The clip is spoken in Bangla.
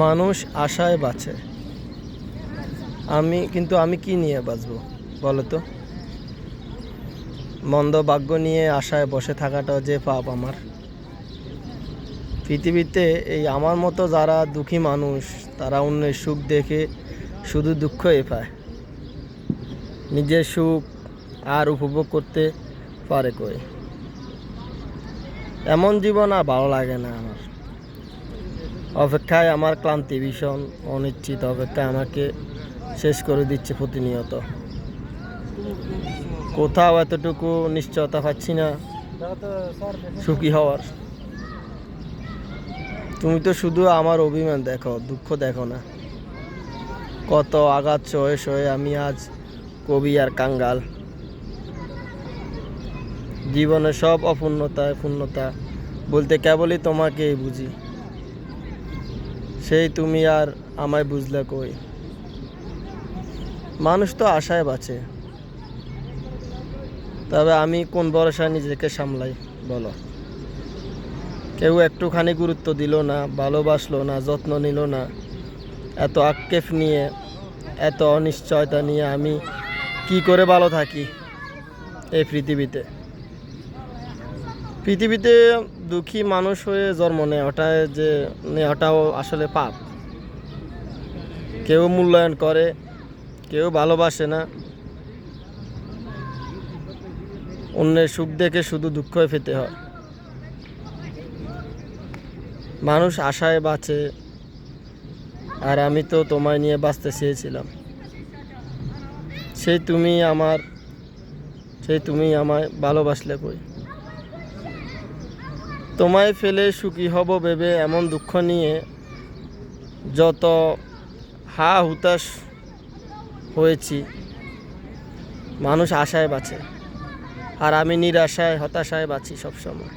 মানুষ আশায় বাঁচে। আমি কি নিয়ে বাঁচবো বলো তো? মন্দ ভাগ্য নিয়ে আশায় বসে থাকাটাও যে পাপ আমার। পৃথিবীতে এই আমার মতো যারা দুঃখী মানুষ, তারা অন্যের সুখ দেখে শুধু দুঃখই পায়, নিজের সুখ আর উপভোগ করতে পারে কই। এমন জীবন আর ভালো লাগে না আমার। অপেক্ষায় আমার ক্লান্তি ভীষণ, অনিশ্চিত অপেক্ষায় আমাকে শেষ করে দিচ্ছে প্রতিনিয়ত। কোথাও এতটুকু নিশ্চয়তা পাচ্ছি না সুখী হওয়ার। তুমি তো শুধু আমার অভিমান দেখো, দুঃখ দেখো না। কত আঘাত সয়ে সয়ে আমি আজ কবি আর কাঙ্গাল। জীবনের সব অপূর্ণতায় পূর্ণতা বলতে কেবলই তোমাকেই বুঝি। সেই তুমি আর আমায় বুঝলে কই। মানুষ তো আশায় বাঁচে, তবে আমি কোন ভরসায় নিজেকে সামলাই বলো? কেউ একটুখানি গুরুত্ব দিল না, ভালোবাসলো না, যত্ন নিল না। এত আক্ষেপ নিয়ে, এত অনিশ্চয়তা নিয়ে আমি কি করে ভালো থাকি এই পৃথিবীতে? পৃথিবীতে দুঃখী মানুষ হয়ে জন্ম নেওয়াটাও আসলে পাপ। কেউ মূল্যায়ন করে, কেউ ভালোবাসে না। অন্যের সুখ দেখে শুধু দুঃখই পেতে হয়। মানুষ আশায় বাঁচে, আর আমি তো তোমায় নিয়ে বাঁচতে চেয়েছিলাম। সেই তুমি আমায় ভালোবাসলে কই? তোমায় ফেলে সুখী হব ভেবে এমন দুঃখ নিয়ে যত হুতাশ হয়েছি। মানুষ আশায় বাঁচে, আর আমি নিরাশায় হতাশায় বাঁচি সবসময়।